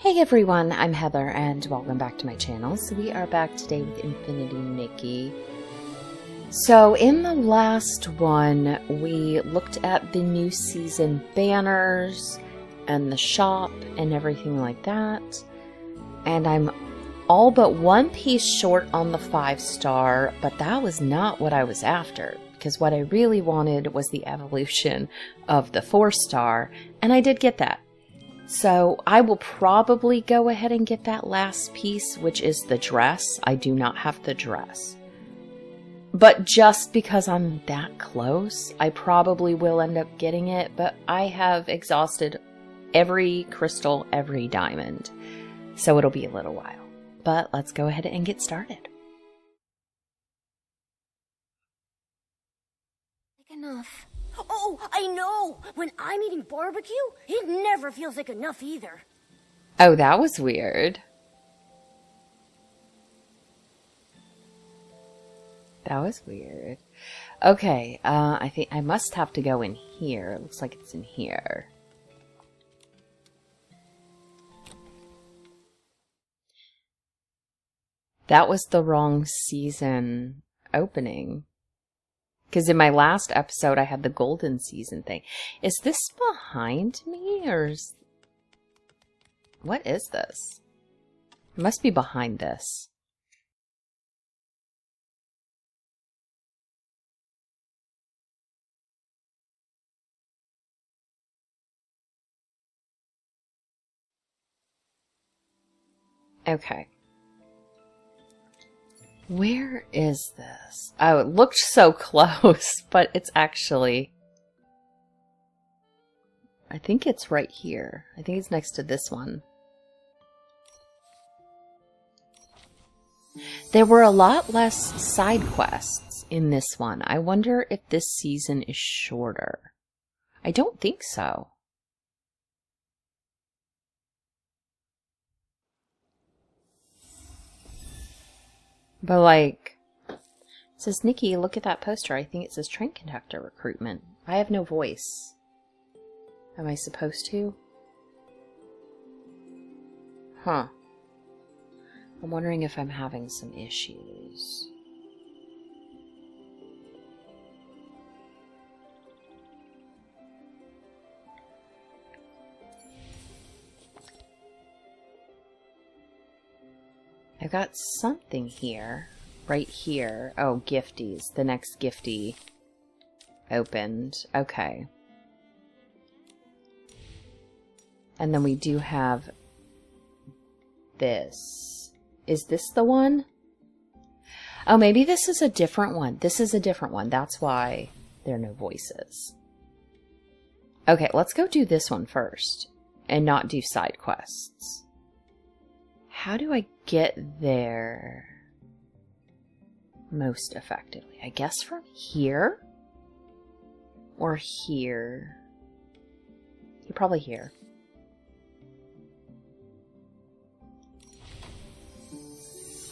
Hey everyone, I'm Heather and welcome back to my channel. So we are back today with Infinity Nikki. So in the last one, we looked at the new season banners and the shop and everything like that. And I'm all but one piece short on the 5-star, but that was not what I was after. Because what I really wanted was the evolution of the 4-star, and I did get that. So I will probably go ahead and get that last piece, which is the dress. I do not have the dress. But just because I'm that close, I probably will end up getting it, but I have exhausted every crystal, every diamond. So it'll be a little while. But let's go ahead and get started. Enough. Oh, I know! When I'm eating barbecue, it never feels like enough either. Oh, that was weird. That was weird. Okay, I think I must have to go in here. It looks like it's in here. That was the wrong season opening. Because in my last episode, I had the golden season thing. Is this behind me, or is... What is this? It must be behind this. Okay. Where is this? Oh, it looked so close, but it's actually... I think it's right here. I think it's next to this one. There were a lot less side quests in this one. I wonder if this season is shorter. I don't think so. But like, it says, Nikki, look at that poster. I think it says train conductor recruitment. I have no voice. Am I supposed to? Huh. I'm wondering if I'm having some issues. I've got something here. Right here. Oh, gifties. The next gifty opened. Okay. And then we do have this. Is this the one? Oh, maybe this is a different one. This is a different one. That's why there are no voices. Okay, let's go do this one first. And not do side quests. How do I get there most effectively? I guess from here? Or here? You're probably here.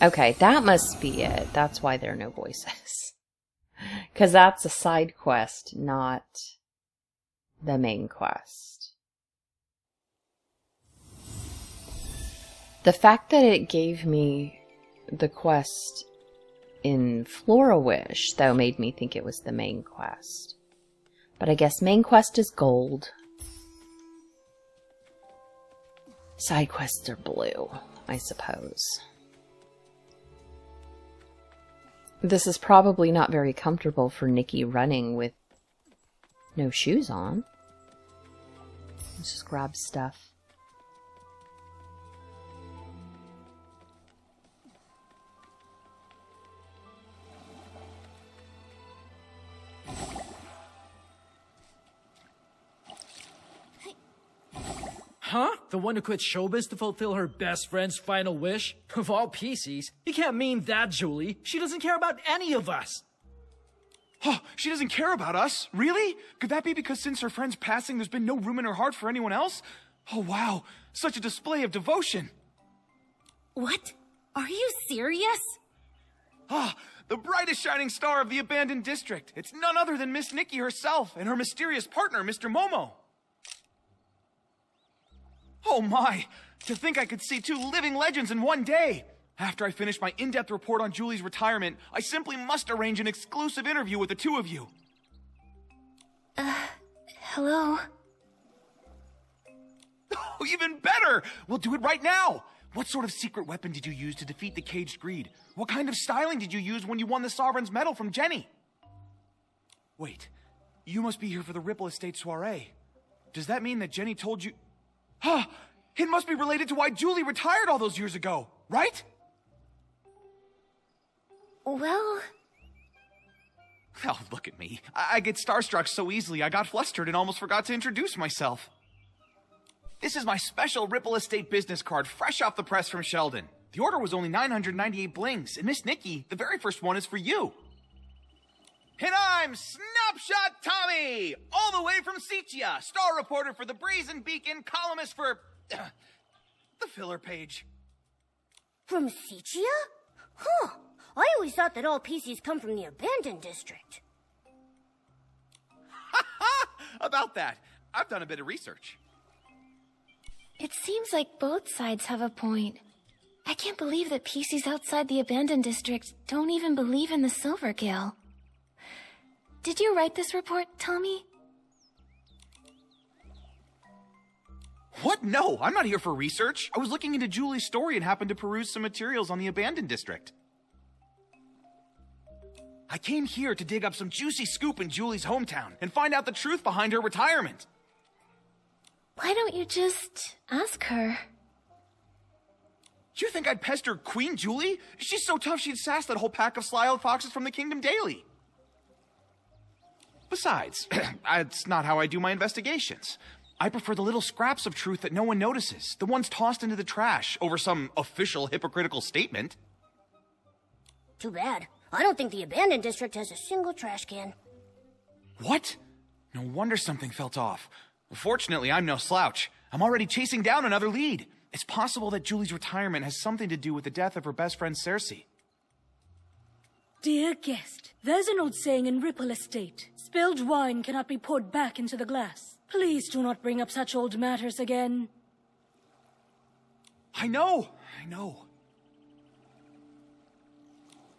Okay, that must be it. That's why there are no voices. Because that's a side quest, not the main quest. The fact that it gave me the quest in Flora Wish, though, made me think it was the main quest. But I guess main quest is gold. Side quests are blue, I suppose. This is probably not very comfortable for Nikki running with no shoes on. Let's just grab stuff. Huh? The one who quit showbiz to fulfill her best friend's final wish? Of all PCs, you can't mean that, Julie. She doesn't care about any of us. Oh, she doesn't care about us? Really? Could that be because since her friend's passing, there's been no room in her heart for anyone else? Oh, wow. Such a display of devotion. What? Are you serious? Ah, the brightest shining star of the abandoned district. It's none other than Miss Nikki herself and her mysterious partner, Mr. Momo. Oh my, To think I could see two living legends in one day! After I finish my in-depth report on Julie's retirement, I simply must arrange an exclusive interview with the two of you. Hello? Oh, even better! We'll do it right now! What sort of secret weapon did you use to defeat the caged greed? What kind of styling did you use when you won the Sovereign's medal from Jenny? Wait, you must be here for the Ripple Estate soiree. Does that mean that Jenny told you... Huh! It must be related to why Julie retired all those years ago, right? Well... Oh, look at me. I get starstruck so easily I got flustered and almost forgot to introduce myself. This is my special Ripple Estate business card, fresh off the press from Sheldon. The order was only 998 blings, and Miss Nikki, the very first one is for you. And I'm Snapshot Tommy, all the way from Seatia, star reporter for the Brazen Beacon, columnist for... the filler page. From Seatia? Huh. I always thought that all PCs come from the abandoned district. About that, I've done a bit of research. It seems like both sides have a point. I can't believe that PCs outside the abandoned district don't even believe in the Silvergill. Did you write this report, Tommy? What? No, I'm not here for research. I was looking into Julie's story and happened to peruse some materials on the abandoned district. I came here to dig up some juicy scoop in Julie's hometown and find out the truth behind her retirement. Why don't you just ask her? Do you think I'd pester Queen Julie? She's so tough she'd sass that whole pack of sly old foxes from the Kingdom Daily. Besides, that's not how I do my investigations. I prefer the little scraps of truth that no one notices, the ones tossed into the trash over some official hypocritical statement. Too bad. I don't think the abandoned district has a single trash can. What? No wonder something felt off. Fortunately, I'm no slouch. I'm already chasing down another lead. It's possible that Julie's retirement has something to do with the death of her best friend Cersei. Dear guest, there's an old saying in Ripple Estate. Spilled wine cannot be poured back into the glass. Please do not bring up such old matters again. I know.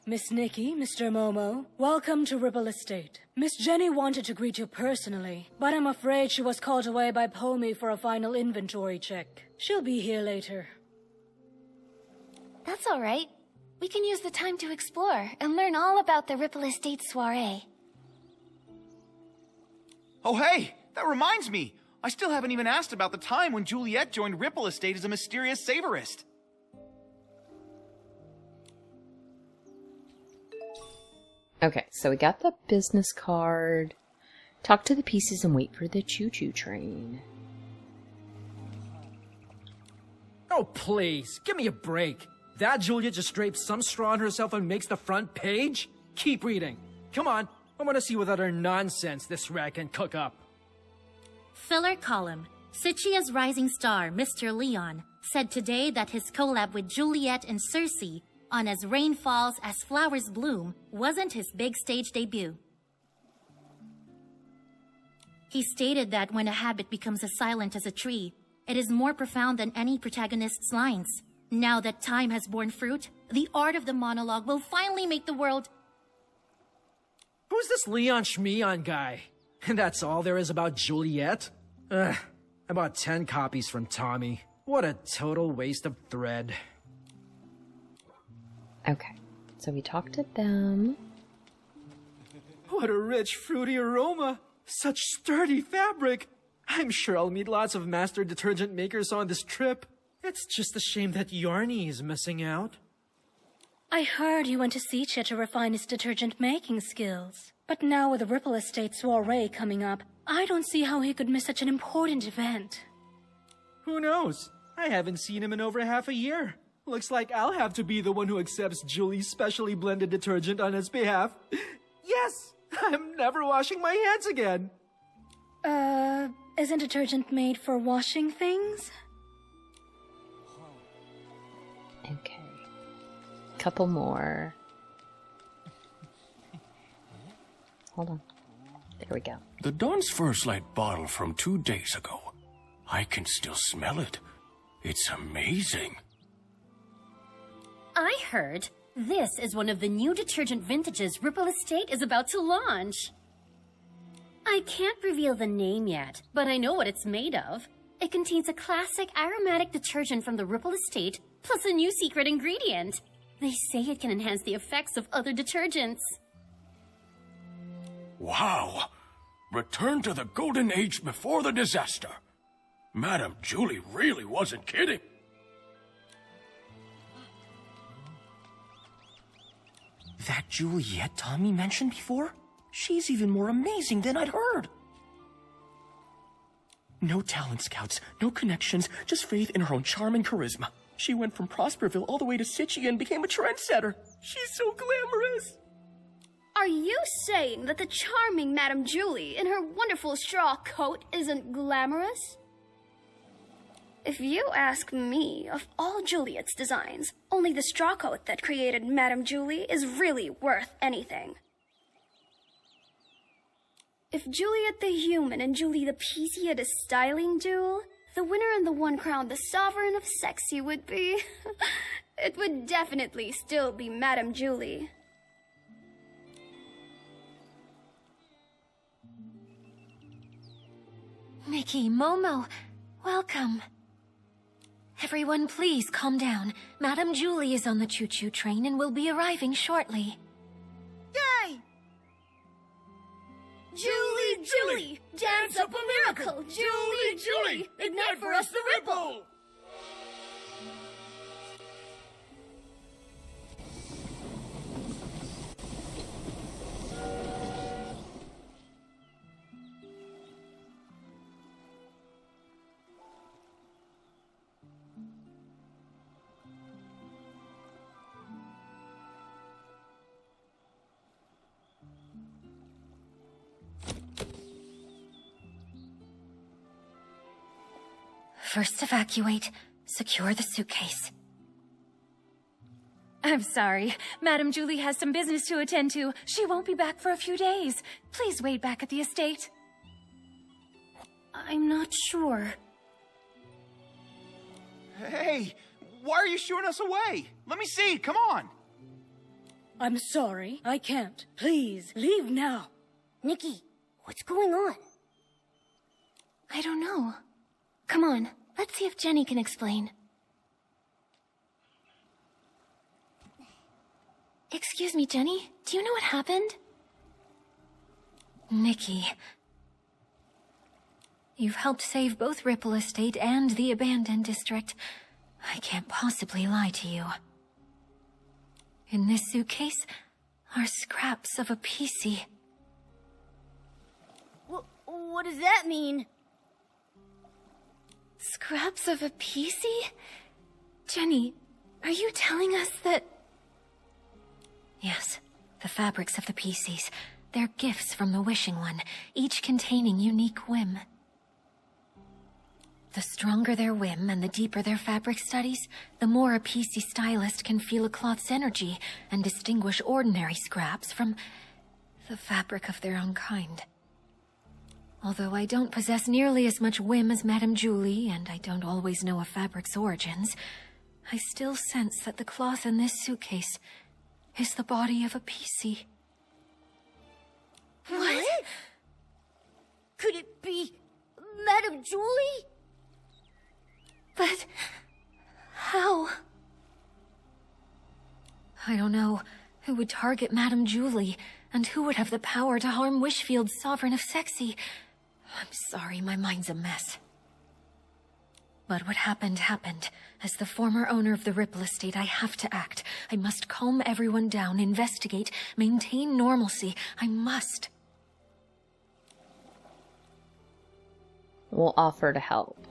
Miss Nikki, Mr. Momo, welcome to Ripple Estate. Miss Jenny wanted to greet you personally, but I'm afraid she was called away by Pomey for a final inventory check. She'll be here later. That's all right. We can use the time to explore and learn all about the Ripple Estate soiree. Oh, hey, that reminds me. I still haven't even asked about the time when Juliet joined Ripple Estate as a mysterious savorist. Okay, so we got the business card. Talk to the pieces and wait for the choo-choo train. Oh, please, give me a break. That Julia just drapes some straw on herself and makes the front page? Keep reading. Come on, I want to see what other nonsense this rag can cook up. Filler column. Sitchia's rising star, Mr. Leon, said today that his collab with Juliet and Cersei on As Rain Falls, As Flowers Bloom wasn't his big stage debut. He stated that when a habit becomes as silent as a tree, it is more profound than any protagonist's lines. Now that time has borne fruit, the art of the monologue will finally make the world... Who's this Leon Schmeon guy? And that's all there is about Juliet? Ugh, I bought 10 copies from Tommy. What a total waste of thread. Okay, so we talked to them. What a rich, fruity aroma. Such sturdy fabric. I'm sure I'll meet lots of master detergent makers on this trip. It's just a shame that Yarny is missing out. I heard he went to Seatia to refine his detergent making skills. But now with the Ripple Estate soiree coming up, I don't see how he could miss such an important event. Who knows? I haven't seen him in over half a year. Looks like I'll have to be the one who accepts Julie's specially blended detergent on his behalf. Yes! I'm never washing my hands again! Isn't detergent made for washing things? Okay. Couple more. Hold on. There we go. The Dawn's First Light bottle from 2 days ago. I can still smell it. It's amazing. I heard this is one of the new detergent vintages Ripple Estate is about to launch. I can't reveal the name yet, but I know what it's made of. It contains a classic aromatic detergent from the Ripple Estate, plus a new secret ingredient. They say it can enhance the effects of other detergents. Wow! Return to the golden age before the disaster. Madame Julie really wasn't kidding. That Juliet Tommy mentioned before? She's even more amazing than I'd heard. No talent scouts, no connections, just faith in her own charm and charisma. She went from Prosperville all the way to Sitchie and became a trendsetter. She's so glamorous. Are you saying that the charming Madame Julie in her wonderful straw coat isn't glamorous? If you ask me, of all Juliet's designs, only the straw coat that created Madame Julie is really worth anything. If Juliet the Human and Julie the Peasy had a styling duel, the winner and the one crowned the Sovereign of Sexy would be... it would definitely still be Madame Julie. Nikki, Momo, welcome. Everyone, please calm down. Madame Julie is on the Choo-Choo train and will be arriving shortly. Yay! Julie, Julie, dance up a miracle! Julie, Julie, ignite for us the ripple! First evacuate. Secure the suitcase. I'm sorry. Madame Julie has some business to attend to. She won't be back for a few days. Please wait back at the estate. I'm not sure. Hey, why are you shooing us away? Let me see, come on. I'm sorry, I can't. Please, leave now. Nikki, what's going on? I don't know. Come on, let's see if Jenny can explain. Excuse me, Jenny. Do you know what happened? Nikki. You've helped save both Ripple Estate and the abandoned district. I can't possibly lie to you. In this suitcase are scraps of a PC. What does that mean? Scraps of a PC? Jenny, are you telling us that... Yes, the fabrics of the PCs. They're gifts from the Wishing One, each containing unique whim. The stronger their whim and the deeper their fabric studies, the more a PC stylist can feel a cloth's energy and distinguish ordinary scraps from the fabric of their own kind. Although I don't possess nearly as much whim as Madame Julie, and I don't always know a fabric's origins, I still sense that the cloth in this suitcase is the body of a PC. What? Could it be Madame Julie? But... how? I don't know who would target Madame Julie, and who would have the power to harm Wishfield's Sovereign of Sexy. I'm sorry, my mind's a mess. But what happened, happened. As the former owner of the Ripple Estate, I have to act. I must calm everyone down, investigate, maintain normalcy. I must. We'll offer to help.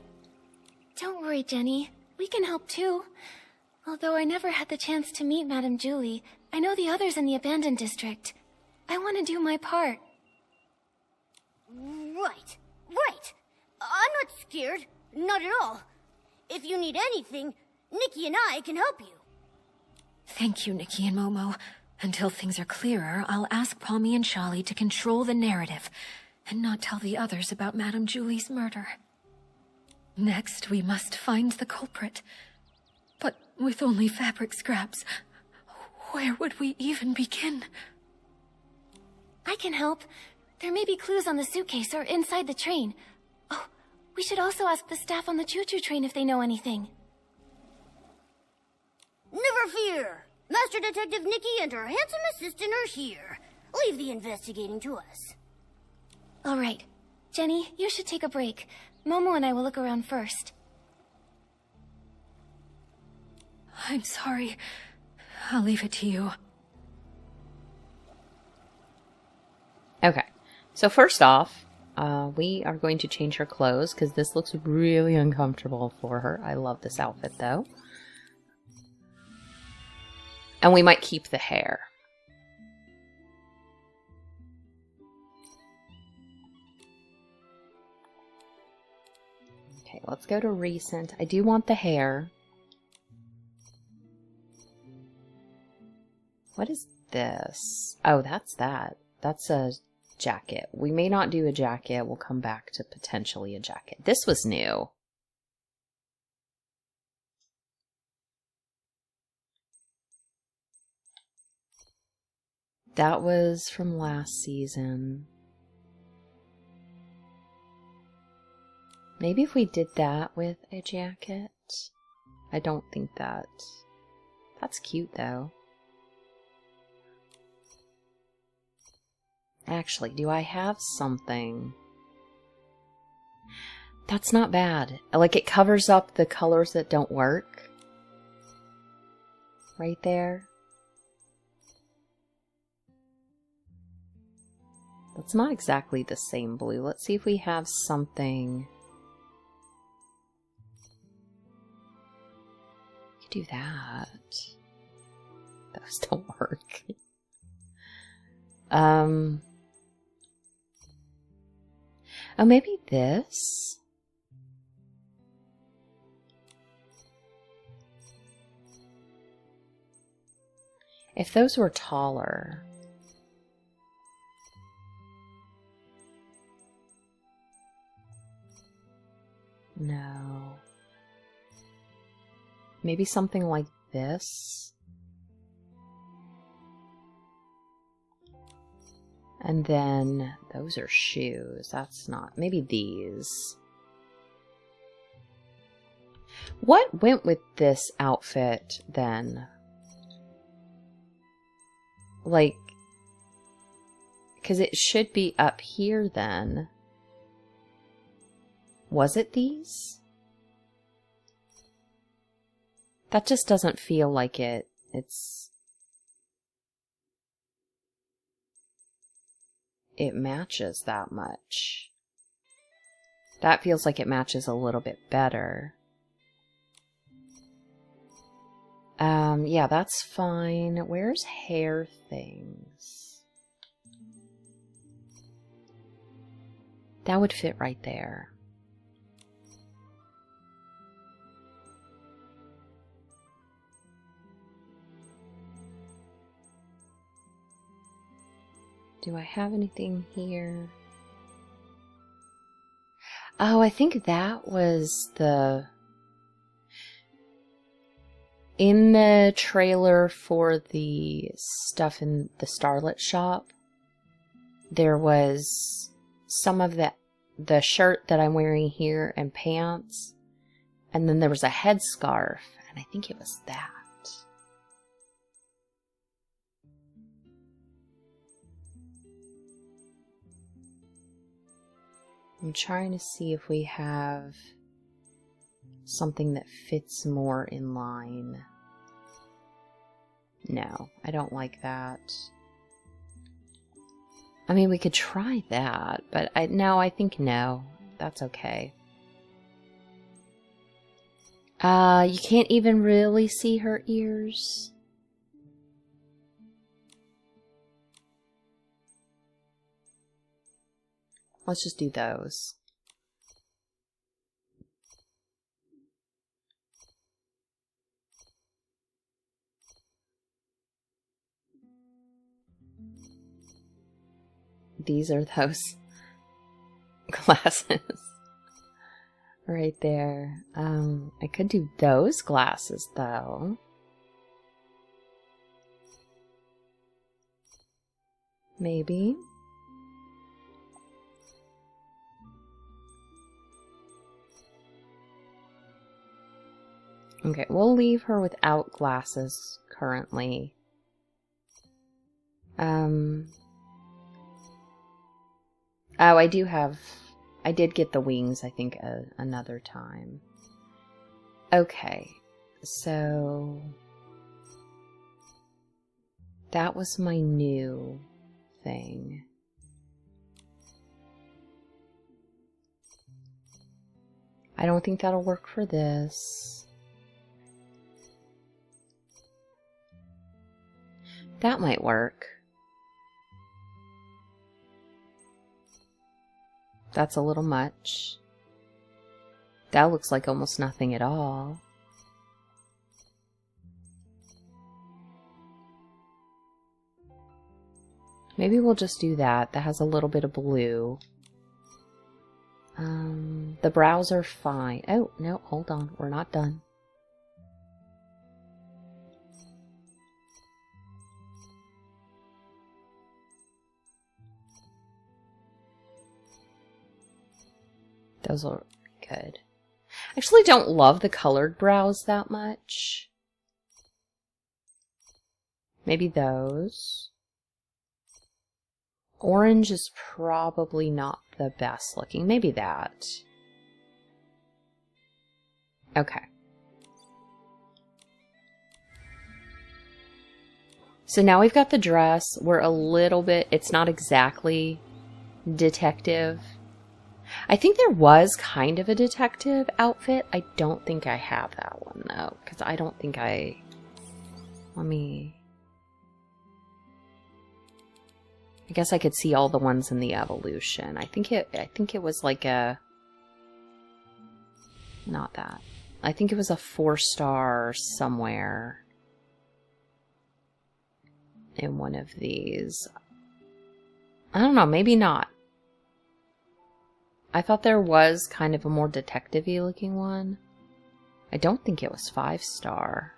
Don't worry, Jenny. We can help too. Although I never had the chance to meet Madame Julie, I know the others in the abandoned district. I want to do my part. Right, right. I'm not scared. Not at all. If you need anything, Nikki and I can help you. Thank you, Nikki and Momo. Until things are clearer, I'll ask Pommy and Charlie to control the narrative and not tell the others about Madame Julie's murder. Next, we must find the culprit. But with only fabric scraps, where would we even begin? I can help. There may be clues on the suitcase or inside the train. Oh, we should also ask the staff on the Choo-Choo train if they know anything. Never fear. Master Detective Nikki and her handsome assistant are here. Leave the investigating to us. All right. Jenny, you should take a break. Momo and I will look around first. I'm sorry. I'll leave it to you. Okay, so first off, we are going to change her clothes because this looks really uncomfortable for her. I love this outfit though. And we might keep the hair. Okay, let's go to recent. I do want the hair. What is this? Oh, that's that. That's a jacket. We may not do a jacket. We'll come back to potentially a jacket. This was new. That was from last season. Maybe if we did that with a jacket. I don't think that. That's cute though. Actually, do I have something? That's not bad. Like, it covers up the colors that don't work. Right there. That's not exactly the same blue. Let's see if we have something. You could do that. Those don't work. Oh, maybe this? If those were taller. No. Maybe something like this? And then those are shoes. That's not. Maybe these. What went with this outfit then? Like, because it should be up here then. Was it these? That just doesn't feel like it. It matches that much. That feels like it matches a little bit better. Yeah, that's fine. Where's hair things? That would fit right there. Do I have anything here? Oh, I think that was the... In the trailer for the stuff in the Starlit shop, there was some of the shirt that I'm wearing here and pants, and then there was a headscarf, and I think it was that. I'm trying to see if we have something that fits more in line. No, I don't like that. I mean, we could try that, but I think no. That's okay. You can't even really see her ears. Let's just do those. These are those glasses. right there. I could do those glasses, though. Maybe. Okay, we'll leave her without glasses currently. Oh, I did get the wings, I think, another time. Okay, so that was my new thing. I don't think that'll work for this. That might work. That's a little much. That looks like almost nothing at all. Maybe we'll just do that. That has a little bit of blue. The brows are fine. Oh, no, hold on. We're not done. Those are good. I actually don't love the colored brows that much. Maybe those. Orange is probably not the best looking. Maybe that. Okay. So now we've got the dress. We're a little bit... It's not exactly detective. I think there was kind of a detective outfit. I don't think I have that one, though. Because I don't think I... Let me... I guess I could see all the ones in the evolution. I think it was like a... Not that. I think it was a 4-star somewhere in one of these. I don't know, maybe not. I thought there was kind of a more detective-y looking one. I don't think it was 5-star.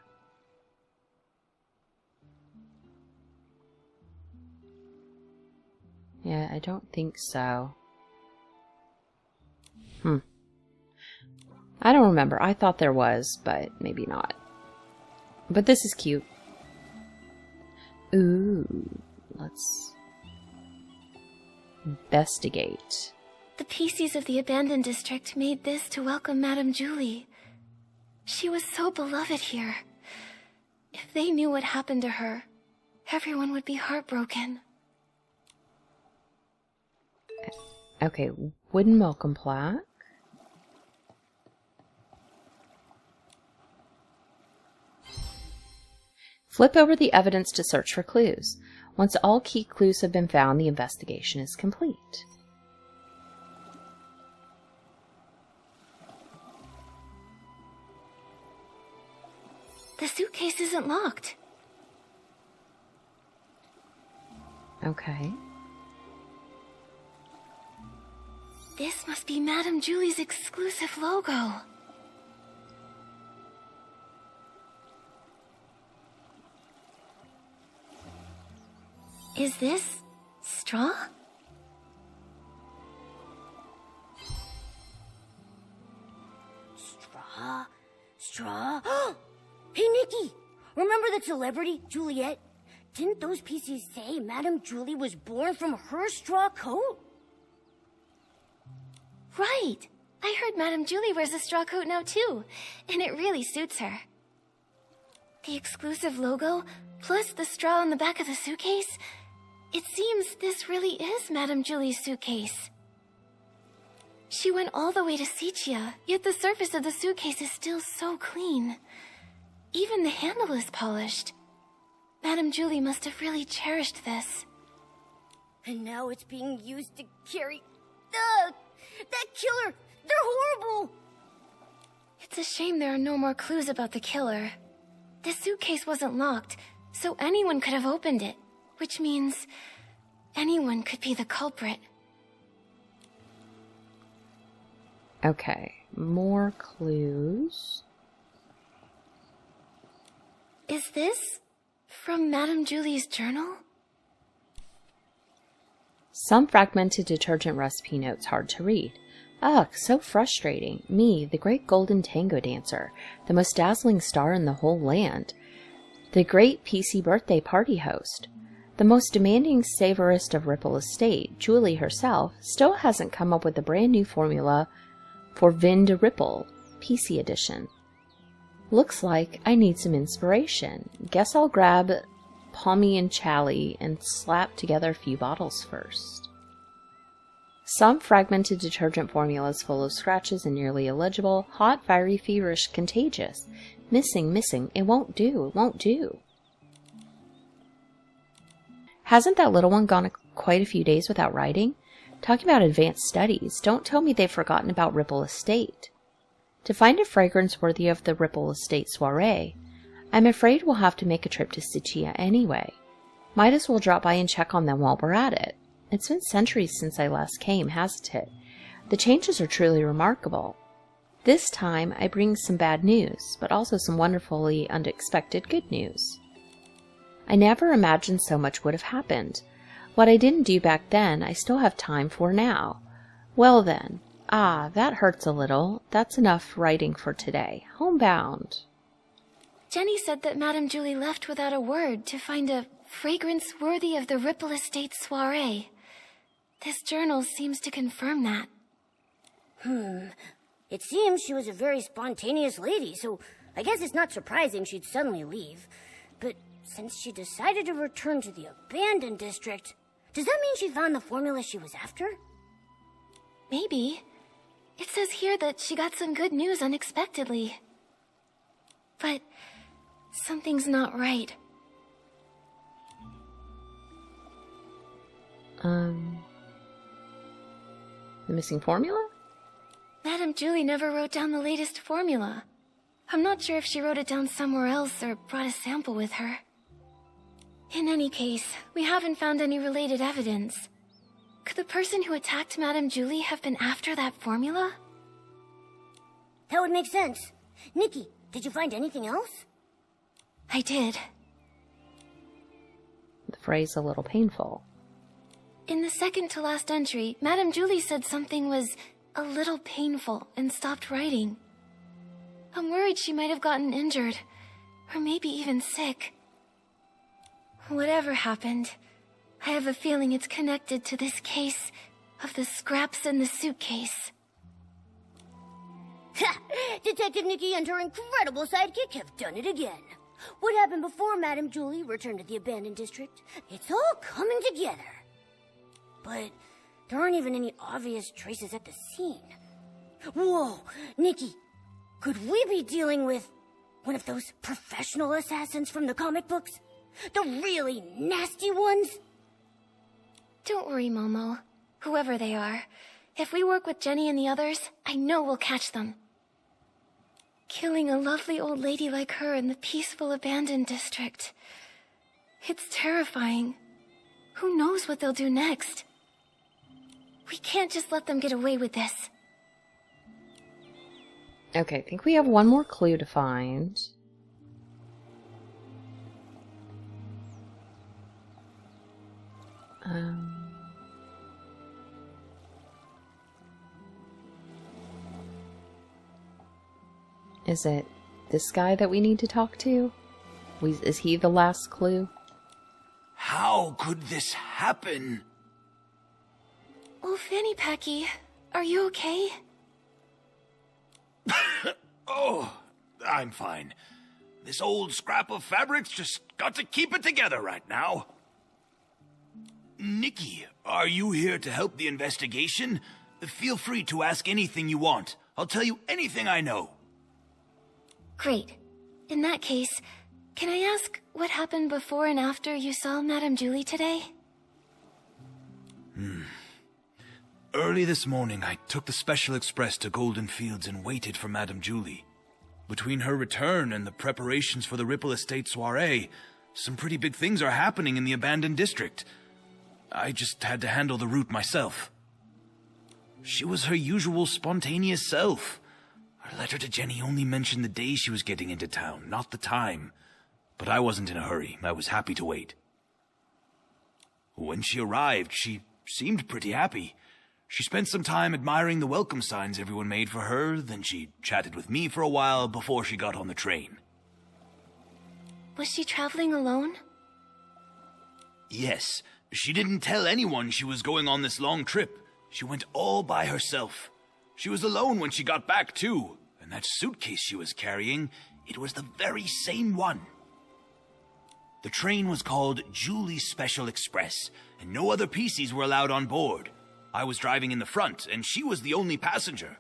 Yeah, I don't think so. I don't remember. I thought there was, but maybe not. But this is cute. Ooh, let's investigate. The PCs of the abandoned district made this to welcome Madame Julie. She was so beloved here. If they knew what happened to her, everyone would be heartbroken. Okay, wooden welcome plaque. Flip over the evidence to search for clues. Once all key clues have been found, the investigation is complete. The suitcase isn't locked. Okay. This must be Madame Julie's exclusive logo. Is this straw? Straw? Hey, Nikki! Remember that celebrity, Juliet? Didn't those PCs say Madame Julie was born from her straw coat? Right! I heard Madame Julie wears a straw coat now too, and it really suits her. The exclusive logo, plus the straw on the back of the suitcase? It seems this really is Madame Julie's suitcase. She went all the way to Sichia, yet the surface of the suitcase is still so clean. Even the handle is polished. Madame Julie must have really cherished this. And now it's being used to carry... that killer! They're horrible! It's a shame there are no more clues about the killer. The suitcase wasn't locked, so anyone could have opened it. Which means anyone could be the culprit. Okay, more clues. Is this from Madame Julie's journal? Some fragmented detergent recipe notes hard to read. Ugh, so frustrating. Me, the great golden tango dancer, the most dazzling star in the whole land, the great PC birthday party host, the most demanding savorist of Ripple Estate, Julie herself, still hasn't come up with a brand new formula for Vin de Ripple, PC edition. Looks like I need some inspiration. Guess I'll grab Pommy and Chally and slap together a few bottles first. Some fragmented detergent formulas full of scratches and nearly illegible. Hot, fiery, feverish, contagious. Missing. It won't do. It won't do. Hasn't that little one gone quite a few days without writing? Talking about advanced studies, don't tell me they've forgotten about Ripple Estate. To find a fragrance worthy of the Ripple Estate soiree, I'm afraid we'll have to make a trip to Sichia anyway. Might as well drop by and check on them while we're at it. It's been centuries since I last came, hasn't it? The changes are truly remarkable. This time I bring some bad news, but also some wonderfully unexpected good news. I never imagined so much would have happened. What I didn't do back then, I still have time for now. Well then. Ah, that hurts a little. That's enough writing for today. Homebound. Jenny said that Madame Julie left without a word to find a fragrance worthy of the Ripple Estate soiree. This journal seems to confirm that. It seems she was a very spontaneous lady, so I guess it's not surprising she'd suddenly leave. But since she decided to return to the abandoned district, does that mean she found the formula she was after? Maybe. It says here that she got some good news unexpectedly. But something's not right. The missing formula? Madame Julie never wrote down the latest formula. I'm not sure if she wrote it down somewhere else or brought a sample with her. In any case, we haven't found any related evidence. Could the person who attacked Madame Julie have been after that formula? That would make sense. Nikki, did you find anything else? I did. The phrase a little painful. In the second to last entry, Madame Julie said something was a little painful and stopped writing. I'm worried she might have gotten injured, or maybe even sick. Whatever happened, I have a feeling it's connected to this case of the scraps in the suitcase. Ha! Detective Nikki and her incredible sidekick have done it again. What happened before Madame Julie returned to the abandoned district? It's all coming together. But there aren't even any obvious traces at the scene. Whoa, Nikki, could we be dealing with one of those professional assassins from the comic books? The really nasty ones? Don't worry, Momo. Whoever they are, if we work with Jenny and the others, I know we'll catch them. Killing a lovely old lady like her in the peaceful abandoned district. It's terrifying. Who knows what they'll do next? We can't just let them get away with this. Okay, I think we have one more clue to find. Is it this guy that we need to talk to? Is he the last clue? How could this happen? Oh, Fanny Packy, are you okay? Oh, I'm fine. This old scrap of fabric's just got to keep it together right now. Nikki, are you here to help the investigation? Feel free to ask anything you want. I'll tell you anything I know. Great. In that case, can I ask what happened before and after you saw Madame Julie today? Early this morning, I took the Special Express to Golden Fields and waited for Madame Julie. Between her return and the preparations for the Ripple Estate soiree, some pretty big things are happening in the abandoned district. I just had to handle the route myself. She was her usual spontaneous self, Her letter to Jenny only mentioned the day she was getting into town, not the time. But I wasn't in a hurry. I was happy to wait. When she arrived, she seemed pretty happy. She spent some time admiring the welcome signs everyone made for her, then she chatted with me for a while before she got on the train. Was she traveling alone? Yes, she didn't tell anyone she was going on this long trip. She went all by herself. She was alone when she got back, too. And that suitcase she was carrying, it was the very same one. The train was called Julie's Special Express, and no other PCs were allowed on board. I was driving in the front, and she was the only passenger.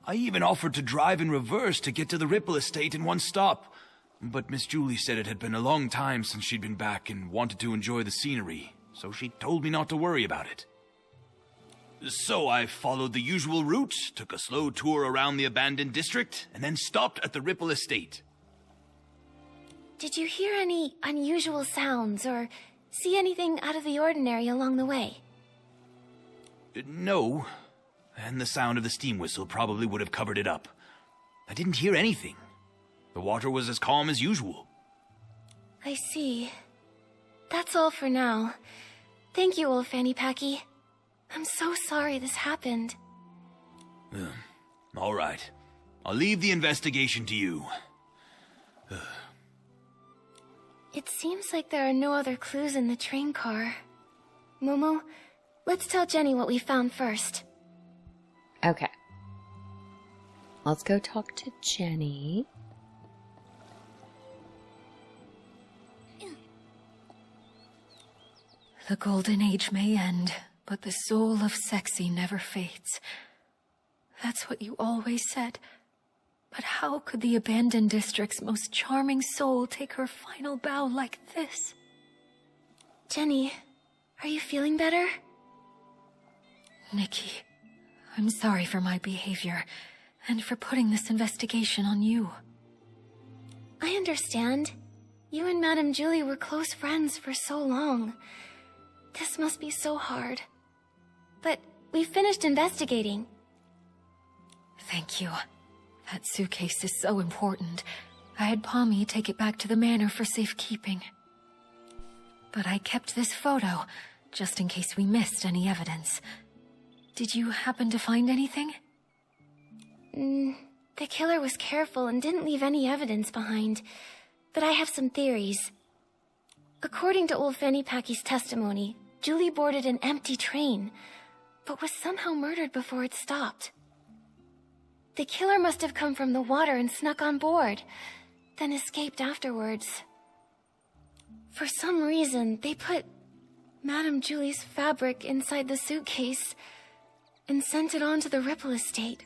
I even offered to drive in reverse to get to the Ripple Estate in one stop. But Miss Julie said it had been a long time since she'd been back and wanted to enjoy the scenery, so she told me not to worry about it. So I followed the usual route, took a slow tour around the abandoned district, and then stopped at the Ripple Estate. Did you hear any unusual sounds or see anything out of the ordinary along the way? No, and the sound of the steam whistle probably would have covered it up. I didn't hear anything. The water was as calm as usual. I see. That's all for now. Thank you, old Fanny Packy. I'm so sorry this happened. All right. I'll leave the investigation to you. It seems like there are no other clues in the train car. Momo, let's tell Jenny what we found first. Okay. Let's go talk to Jenny. The Golden Age may end, but the soul of sexy never fades. That's what you always said. But how could the abandoned district's most charming soul take her final bow like this? Jenny, are you feeling better? Nikki, I'm sorry for my behavior, and for putting this investigation on you. I understand. You and Madame Julie were close friends for so long. This must be so hard. But we finished investigating. Thank you. That suitcase is so important. I had Pommy take it back to the manor for safekeeping. But I kept this photo, just in case we missed any evidence. Did you happen to find anything? The killer was careful and didn't leave any evidence behind. But I have some theories. According to old Fanny Packy's testimony, Julie boarded an empty train, but was somehow murdered before it stopped. The killer must have come from the water and snuck on board, then escaped afterwards. For some reason, they put Madame Julie's fabric inside the suitcase and sent it on to the Ripple Estate.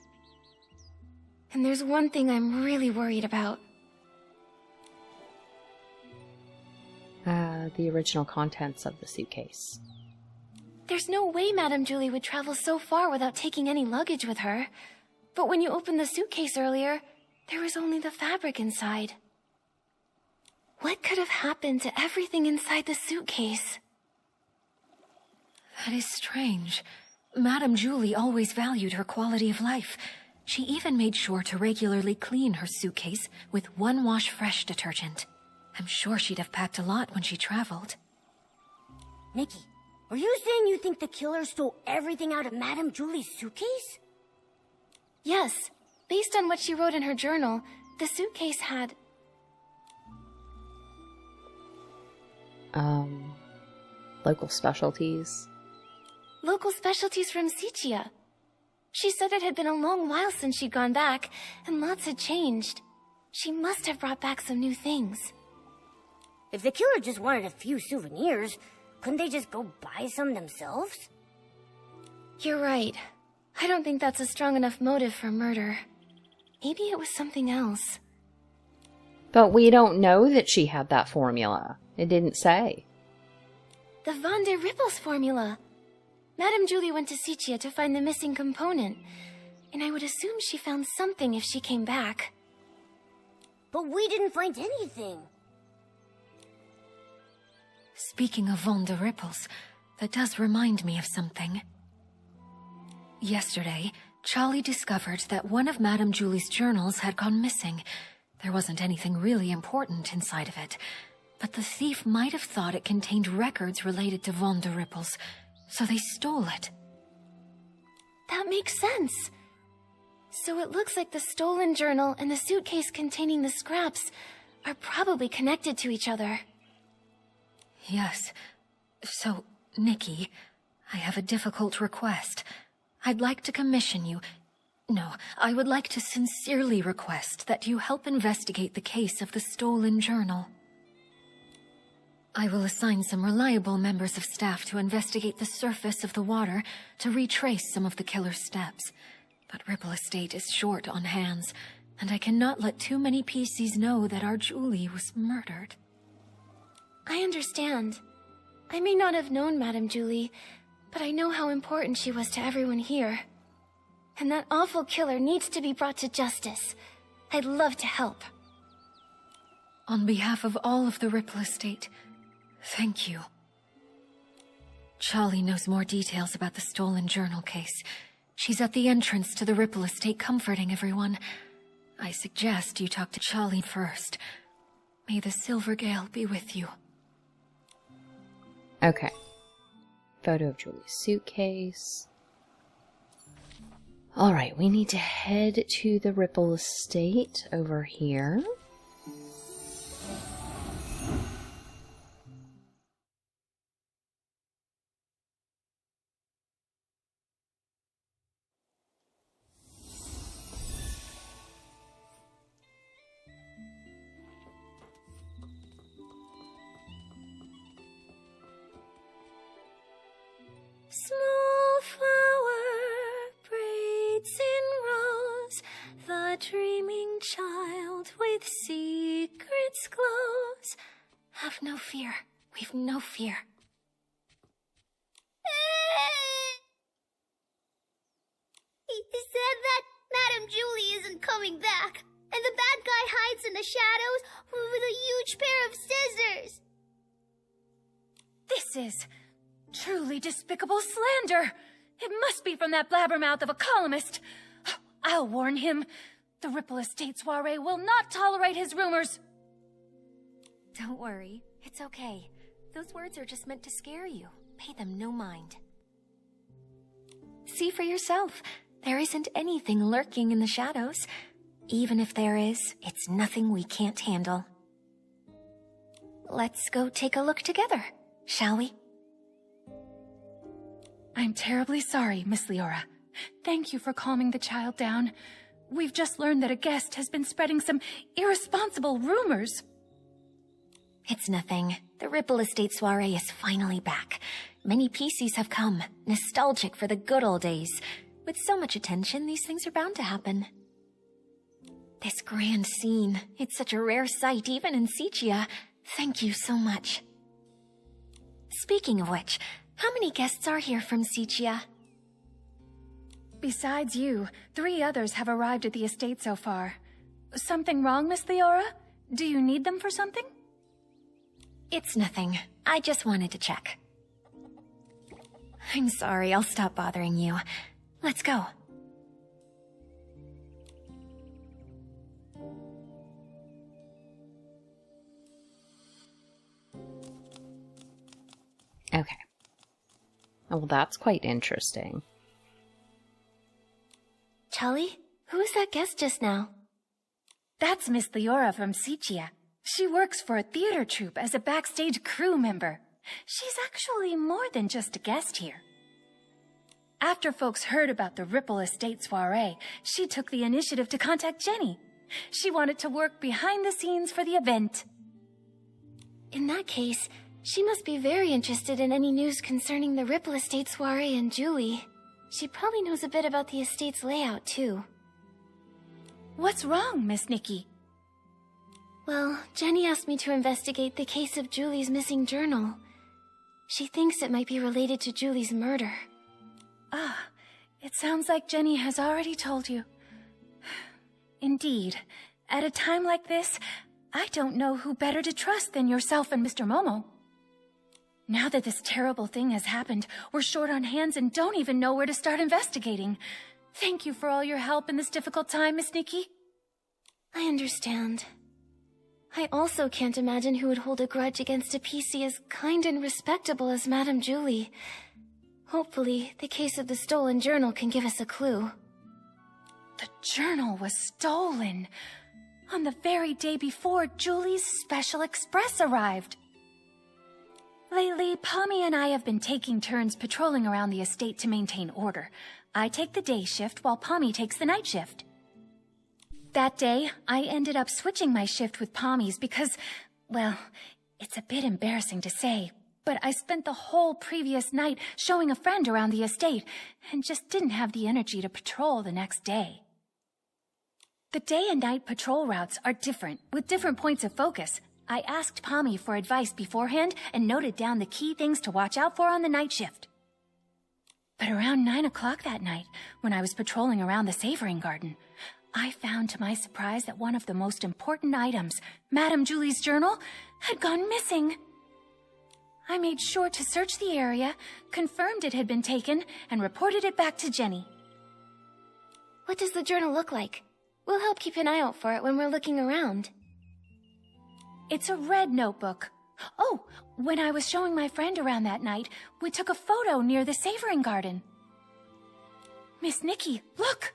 And there's one thing I'm really worried about. The original contents of the suitcase. There's no way Madame Julie would travel so far without taking any luggage with her. But when you opened the suitcase earlier, there was only the fabric inside. What could have happened to everything inside the suitcase? That is strange. Madame Julie always valued her quality of life. She even made sure to regularly clean her suitcase with one-wash fresh detergent. I'm sure she'd have packed a lot when she traveled. Nikki, are you saying you think the killer stole everything out of Madame Julie's suitcase? Yes. Based on what she wrote in her journal, the suitcase had... Local specialties. Local specialties from Sichia. She said it had been a long while since she'd gone back, and lots had changed. She must have brought back some new things. If the killer just wanted a few souvenirs, couldn't they just go buy some themselves? You're right. I don't think that's a strong enough motive for murder. Maybe it was something else. But we don't know that she had that formula. It didn't say. The Van der Rippels formula. Madame Julie went to Sichia to find the missing component, and I would assume she found something if she came back. But we didn't find anything. Speaking of Van der Rippels, that does remind me of something. Yesterday, Charlie discovered that one of Madame Julie's journals had gone missing. There wasn't anything really important inside of it, but the thief might have thought it contained records related to Von der Ripples, so they stole it. That makes sense. So it looks like the stolen journal and the suitcase containing the scraps are probably connected to each other. Yes. So, Nikki, I have a difficult request. I'd like to commission you... No, I would like to sincerely request that you help investigate the case of the stolen journal. I will assign some reliable members of staff to investigate the surface of the water to retrace some of the killer's steps. But Ripple Estate is short on hands, and I cannot let too many PCs know that our Julie was murdered. I understand. I may not have known Madame Julie, but I know how important she was to everyone here. And that awful killer needs to be brought to justice. I'd love to help. On behalf of all of the Ripple Estate, thank you. Charlie knows more details about the stolen journal case. She's at the entrance to the Ripple Estate comforting everyone. I suggest you talk to Charlie first. May the Silver Gale be with you. Okay. Photo of Julie's suitcase. Alright, we need to head to the Ripple Estate over here. Small flower braids in rows, the dreaming child with secrets glows. Have no fear. We've no fear. He said that Madame Julie isn't coming back, and the bad guy hides in the shadows with a huge pair of scissors. This is truly despicable slander. It must be from that blabbermouth of a columnist. I'll warn him. The Ripple Estate soiree will not tolerate his rumors. Don't worry. It's okay. Those words are just meant to scare you. Pay them no mind. See for yourself. There isn't anything lurking in the shadows. Even if there is, it's nothing we can't handle. Let's go take a look together, shall we? I'm terribly sorry, Miss Leora. Thank you for calming the child down. We've just learned that a guest has been spreading some irresponsible rumors. It's nothing. The Ripple Estate soiree is finally back. Many PCs have come, nostalgic for the good old days. With so much attention, these things are bound to happen. This grand scene, it's such a rare sight even in Sichia. Thank you so much. Speaking of which, how many guests are here from Sichia? Besides you, 3 others have arrived at the estate so far. Something wrong, Miss Leora? Do you need them for something? It's nothing. I just wanted to check. I'm sorry, I'll stop bothering you. Let's go. Okay. Oh, well, that's quite interesting. Charlie, who was that guest just now? That's Miss Leora from Sichia. She works for a theater troupe as a backstage crew member. She's actually more than just a guest here. After folks heard about the Ripple Estate soiree, she took the initiative to contact Jenny. She wanted to work behind the scenes for the event. In that case, she must be very interested in any news concerning the Ripple Estate soiree and Julie. She probably knows a bit about the estate's layout, too. What's wrong, Miss Nikki? Well, Jenny asked me to investigate the case of Julie's missing journal. She thinks it might be related to Julie's murder. Ah, it sounds like Jenny has already told you. Indeed, at a time like this, I don't know who better to trust than yourself and Mr. Momo. Now that this terrible thing has happened, we're short on hands and don't even know where to start investigating. Thank you for all your help in this difficult time, Miss Nikki. I understand. I also can't imagine who would hold a grudge against a PC as kind and respectable as Madame Julie. Hopefully, the case of the stolen journal can give us a clue. The journal was stolen on the very day before Julie's special express arrived. Lately, Pommy and I have been taking turns patrolling around the estate to maintain order. I take the day shift while Pommy takes the night shift. That day, I ended up switching my shift with Pommy's because, well, it's a bit embarrassing to say, but I spent the whole previous night showing a friend around the estate and just didn't have the energy to patrol the next day. The day and night patrol routes are different, with different points of focus. I asked Pommy for advice beforehand and noted down the key things to watch out for on the night shift. But around 9 o'clock that night, when I was patrolling around the savoring garden, I found to my surprise that one of the most important items, Madame Julie's journal, had gone missing. I made sure to search the area, confirmed it had been taken, and reported it back to Jenny. What does the journal look like? We'll help keep an eye out for it when we're looking around. It's a red notebook. Oh, when I was showing my friend around that night, we took a photo near the savoring garden. Miss Nikki, look!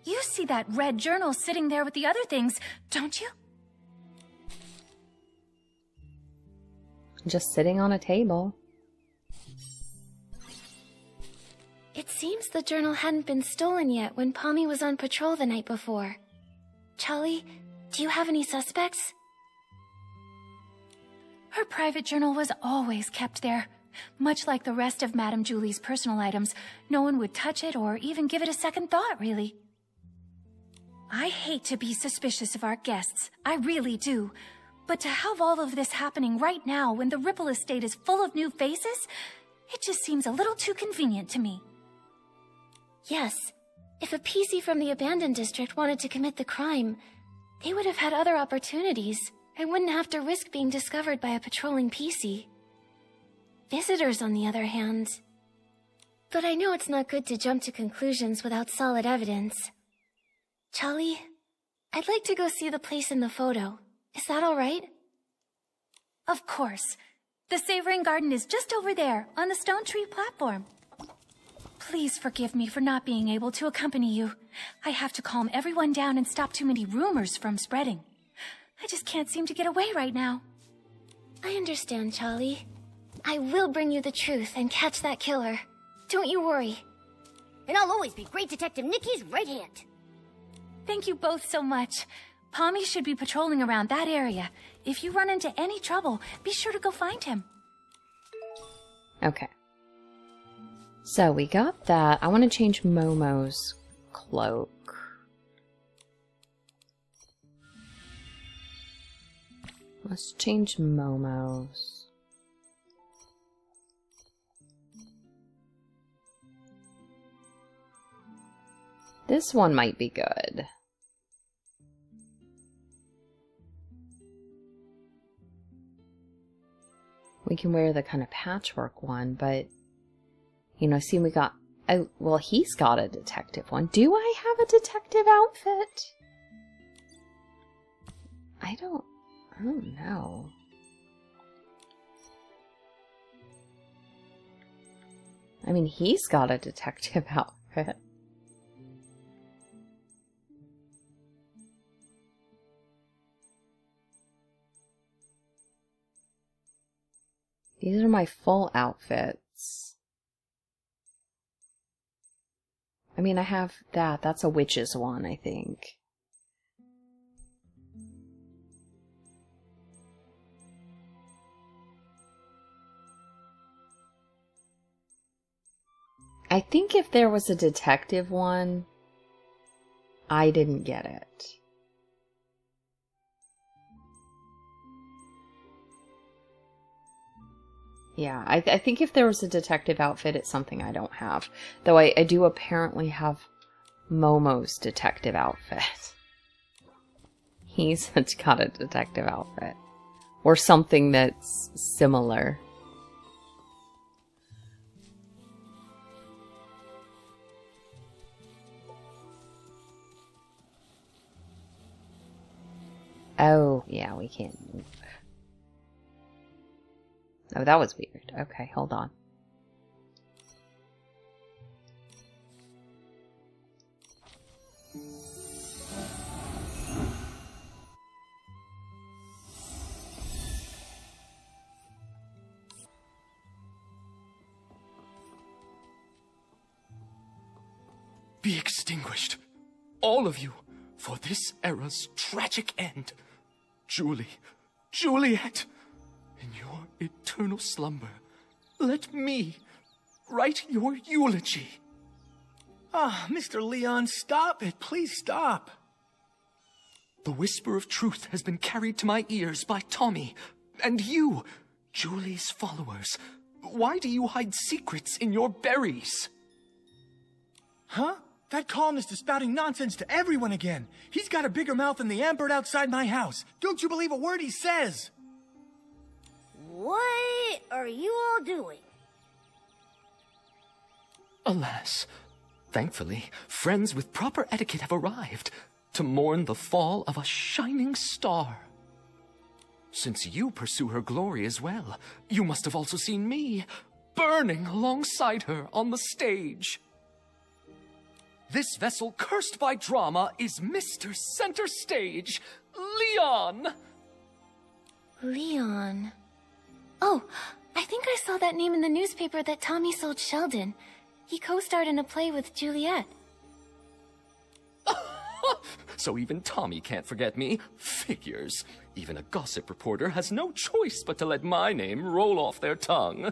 You see that red journal sitting there with the other things, don't you? Just sitting on a table. It seems the journal hadn't been stolen yet when Pommy was on patrol the night before. Charlie, do you have any suspects? Her private journal was always kept there. Much like the rest of Madame Julie's personal items, no one would touch it or even give it a second thought, really. I hate to be suspicious of our guests, I really do. But to have all of this happening right now when the Ripple Estate is full of new faces, it just seems a little too convenient to me. Yes, if a PC from the abandoned district wanted to commit the crime, they would have had other opportunities and wouldn't have to risk being discovered by a patrolling PC. Visitors, on the other hand. But I know it's not good to jump to conclusions without solid evidence. Charlie, I'd like to go see the place in the photo. Is that all right? Of course. The savoring garden is just over there, on the stone tree platform. Please forgive me for not being able to accompany you. I have to calm everyone down and stop too many rumors from spreading. I just can't seem to get away right now. I understand, Charlie. I will bring you the truth and catch that killer. Don't you worry. And I'll always be Great Detective Nikki's right hand. Thank you both so much. Pommy should be patrolling around that area. If you run into any trouble, be sure to go find him. Okay. So we got that. I want to change Momo's cloak. Let's change Momo's. This one might be good. We can wear the kind of patchwork one, but, you know, see, we got, oh, well, he's got a detective one. Do I have a detective outfit? I don't know. I mean, he's got a detective outfit. These are my full outfits. I mean, I have that. That's a witch's one, I think. I think if there was a detective one, I didn't get it. Yeah, I think if there was a detective outfit, it's something I don't have. Though I do apparently have Momo's detective outfit. He's got a detective outfit. Or something that's similar. Oh, yeah, we can't move. Oh, that was weird. Okay, hold on. Be extinguished, all of you, for this era's tragic end. Julie, Juliet, in your eternal slumber, let me write your eulogy. Ah, Mr. Leon, stop it. Please stop. The whisper of truth has been carried to my ears by Tommy, and you, Julie's followers. Why do you hide secrets in your berries? Huh? That columnist is spouting nonsense to everyone again. He's got a bigger mouth than the ambird outside my house. Don't you believe a word he says? What are you all doing? Alas, thankfully, friends with proper etiquette have arrived to mourn the fall of a shining star. Since you pursue her glory as well, you must have also seen me burning alongside her on the stage. This vessel cursed by drama is Mr. Center Stage, Leon! Leon. Oh, I think I saw that name in the newspaper that Tommy sold Sheldon. He co-starred in a play with Juliet. So even Tommy can't forget me. Figures. Even a gossip reporter has no choice but to let my name roll off their tongue.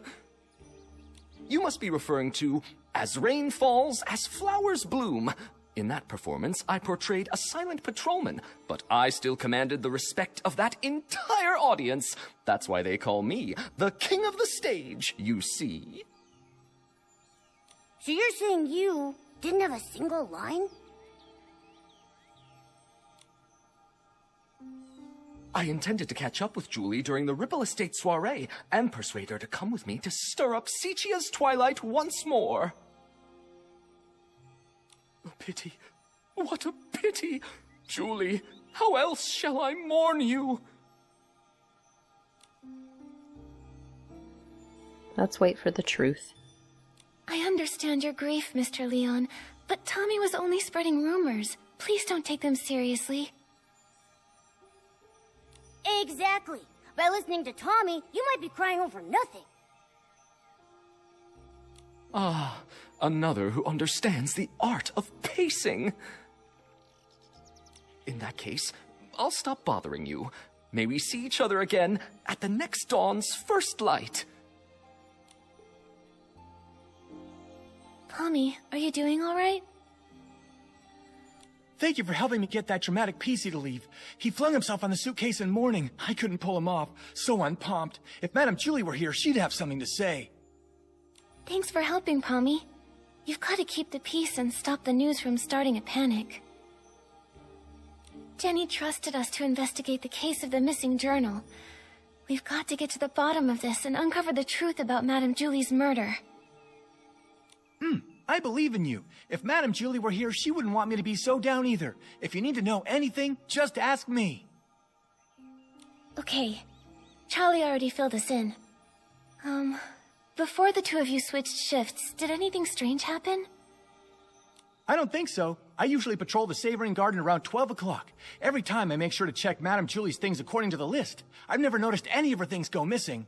You must be referring to As Rain Falls, As Flowers Bloom. In that performance, I portrayed a silent patrolman, but I still commanded the respect of that entire audience. That's why they call me the king of the stage, you see. So you're saying you didn't have a single line? I intended to catch up with Julie during the Ripple Estate soiree and persuade her to come with me to stir up Sichia's twilight once more. A pity. What a pity. Julie, how else shall I mourn you? Let's wait for the truth. I understand your grief, Mr. Leon, but Tommy was only spreading rumors. Please don't take them seriously. Exactly. By listening to Tommy, you might be crying over nothing. Ah, another who understands the art of pacing. In that case, I'll stop bothering you. May we see each other again at the next dawn's first light. Tommy, are you doing all right? Thank you for helping me get that dramatic PC to leave. He flung himself on the suitcase in mourning. I couldn't pull him off. So unpumped. If Madame Julie were here, she'd have something to say. Thanks for helping, Pommy. You've got to keep the peace and stop the news from starting a panic. Jenny trusted us to investigate the case of the missing journal. We've got to get to the bottom of this and uncover the truth about Madame Julie's murder. I believe in you. If Madame Julie were here, she wouldn't want me to be so down either. If you need to know anything, just ask me. Okay. Charlie already filled us in. Before the two of you switched shifts, did anything strange happen? I don't think so. I usually patrol the Savoring Garden around 12 o'clock. Every time I make sure to check Madame Julie's things according to the list. I've never noticed any of her things go missing.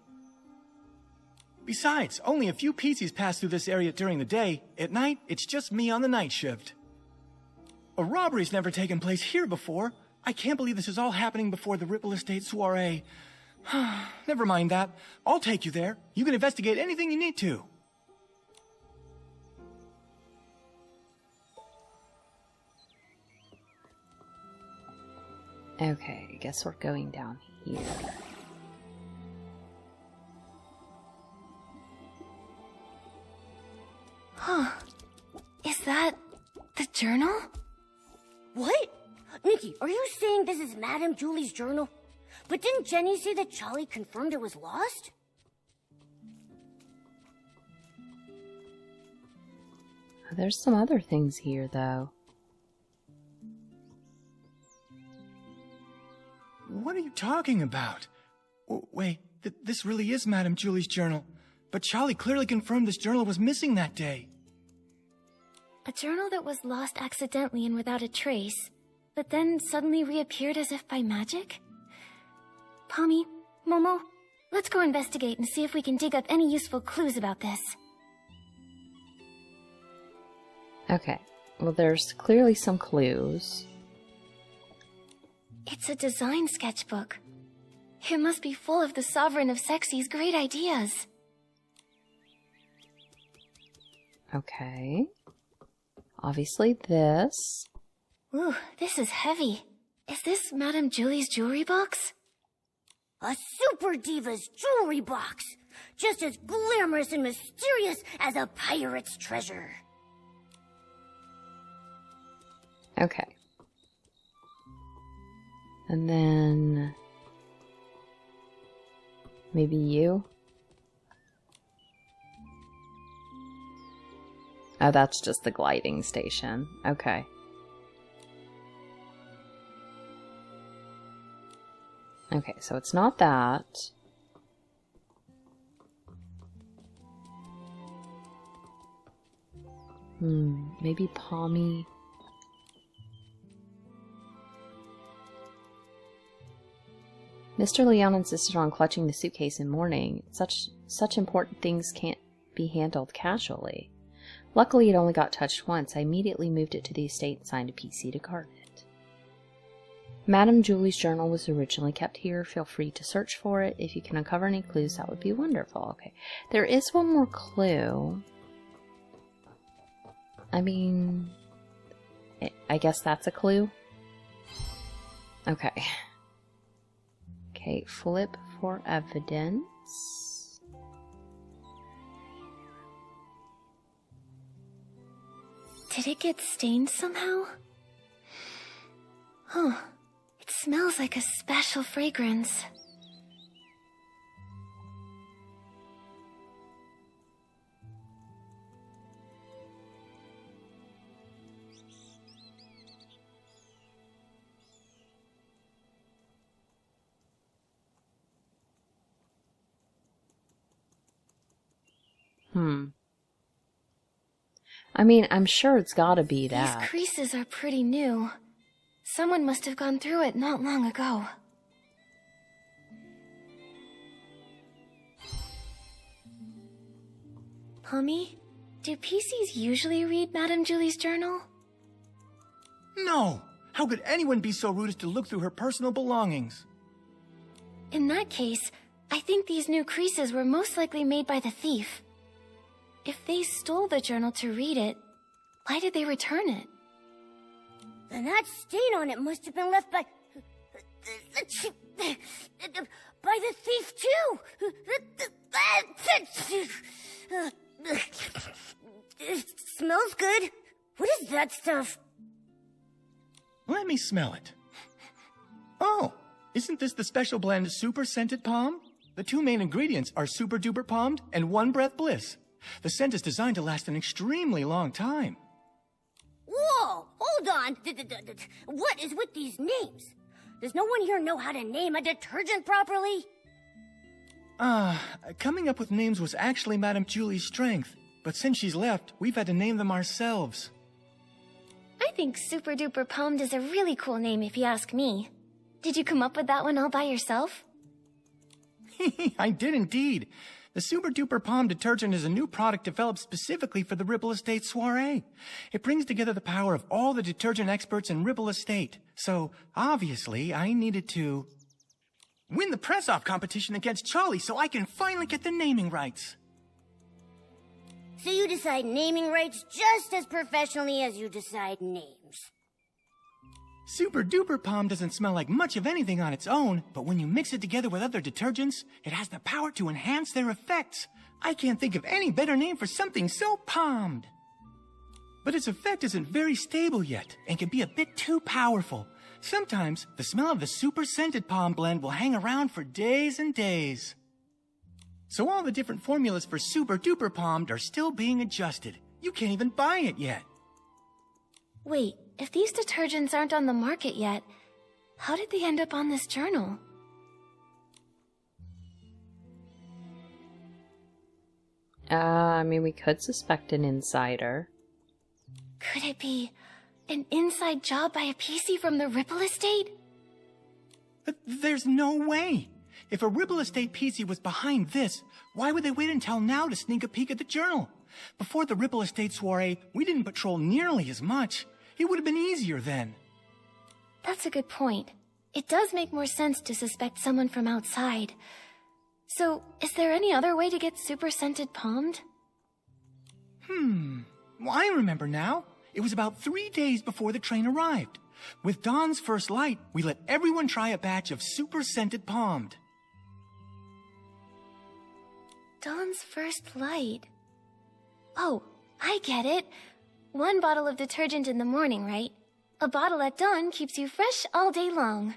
Besides, only a few PCs pass through this area during the day. At night, it's just me on the night shift. A robbery's never taken place here before. I can't believe this is all happening before the Ripple Estate soiree. Never mind that. I'll take you there. You can investigate anything you need to. Okay, I guess we're going down here. Huh. Is that the journal? What? Nikki, are you saying this is Madame Julie's journal? But didn't Jenny say that Charlie confirmed it was lost? There's some other things here, though. What are you talking about? Wait, this really is Madame Julie's journal. But Charlie clearly confirmed this journal was missing that day. A journal that was lost accidentally and without a trace, but then suddenly reappeared as if by magic? Pommy, Momo, let's go investigate and see if we can dig up any useful clues about this. Okay, well there's clearly some clues. It's a design sketchbook. It must be full of the Sovereign of Sexy's great ideas. Okay. Obviously this. Ooh, this is heavy. Is this Madame Julie's jewelry box? A super diva's jewelry box! Just as glamorous and mysterious as a pirate's treasure. Okay. And then... maybe you? Oh, that's just the gliding station. Okay. Okay, so it's not that. Maybe Pommy. Mr. Leon insisted on clutching the suitcase in mourning. Such important things can't be handled casually. Luckily, it only got touched once. I immediately moved it to the estate and signed a PC to guard it. Madame Julie's journal was originally kept here. Feel free to search for it. If you can uncover any clues, that would be wonderful. Okay, there is one more clue. I mean, I guess that's a clue. Okay. Okay, flip for evidence. Did it get stained somehow? Huh. It smells like a special fragrance. I mean, I'm sure it's gotta be that. These creases are pretty new. Someone must have gone through it not long ago. Pommy, do PCs usually read Madame Julie's journal? No! How could anyone be so rude as to look through her personal belongings? In that case, I think these new creases were most likely made by the thief. If they stole the journal to read it, why did they return it? Then that stain on it must have been left by the thief too. It smells good. What is that stuff? Let me smell it. Oh, isn't this the special blend Super Scented Palm? The two main ingredients are Super Duper Palmed and One Breath Bliss. The scent is designed to last an extremely long time. Whoa! Hold on! What is with these names? Does no one here know how to name a detergent properly? Coming up with names was actually Madame Julie's strength, but since she's left, we've had to name them ourselves. I think Super Duper Palmed is a really cool name if you ask me. Did you come up with that one all by yourself? I did indeed. The Super Duper Palm detergent is a new product developed specifically for the Ripple Estate soiree. It brings together the power of all the detergent experts in Ripple Estate. So, obviously, I needed to win the press-off competition against Charlie so I can finally get the naming rights. So you decide naming rights just as professionally as you decide names. Super Duper Palm doesn't smell like much of anything on its own, but when you mix it together with other detergents, it has the power to enhance their effects. I can't think of any better name for something so palmed. But its effect isn't very stable yet, and can be a bit too powerful. Sometimes, the smell of the Super Scented Palm blend will hang around for days and days. So all the different formulas for Super Duper Palmed are still being adjusted. You can't even buy it yet. Wait, if these detergents aren't on the market yet, How did they end up on this journal? I mean, we could suspect an insider. Could it be an inside job by a PC from the Ripple Estate? There's no way. If a Ripple Estate PC was behind this, why would they wait until now to sneak a peek at the journal? Before the Ripple Estate soiree, we didn't patrol nearly as much. It would have been easier then. That's a good point. It does make more sense to suspect someone from outside. So, is there any other way to get super scented palmed? Well, I remember now. It was about 3 days before the train arrived. With dawn's first light, we let everyone try a batch of super scented palmed. Dawn's first light. Oh, I get it. 1 bottle of detergent in the morning, right? A bottle at dawn keeps you fresh all day long.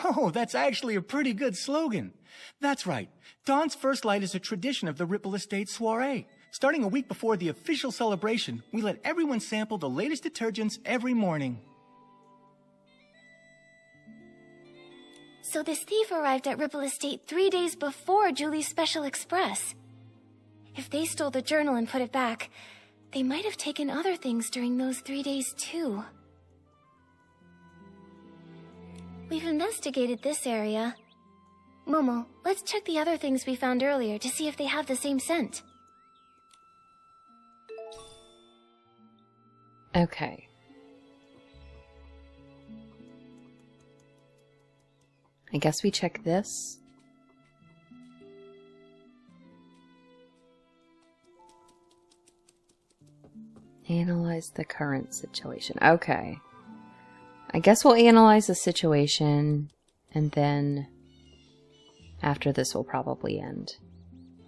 Oh, that's actually a pretty good slogan. That's right. Dawn's first light is a tradition of the Ripple Estate soiree. Starting a week before the official celebration, we let everyone sample the latest detergents every morning. So this thief arrived at Ripple Estate 3 days before Julie's Special Express. If they stole the journal and put it back, they might have taken other things during those 3 days too. We've investigated this area. Momo, let's check the other things we found earlier to see if they have the same scent. Okay. I guess we check this. Analyze the current situation. Okay. I guess we'll analyze the situation, and then after this will probably end.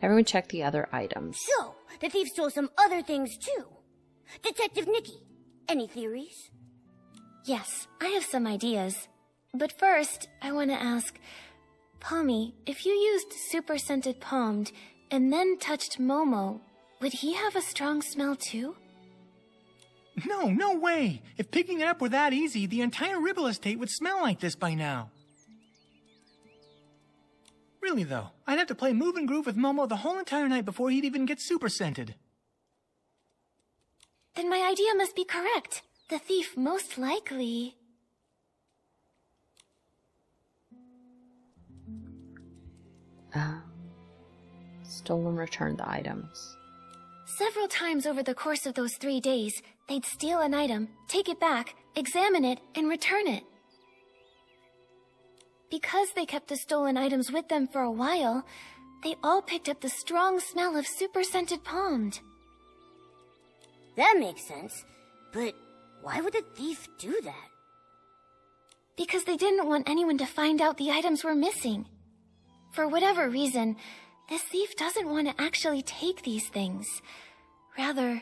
Everyone check the other items. So, the thief stole some other things too. Detective Nikki, any theories? Yes, I have some ideas. But first, I want to ask, Palmy, if you used super scented palmed and then touched Momo, would he have a strong smell too? No way! If picking it up were that easy, the entire Ripple Estate would smell like this by now. Really though, I'd have to play Move and Groove with Momo the whole entire night before he'd even get super scented. Then my idea must be correct. The thief most likely... Stole and returned the items. Several times over the course of those 3 days, they'd steal an item, take it back, examine it, and return it. Because they kept the stolen items with them for a while, they all picked up the strong smell of super scented palmed. That makes sense, but why would the thief do that? Because they didn't want anyone to find out the items were missing. For whatever reason, this thief doesn't want to actually take these things. Rather,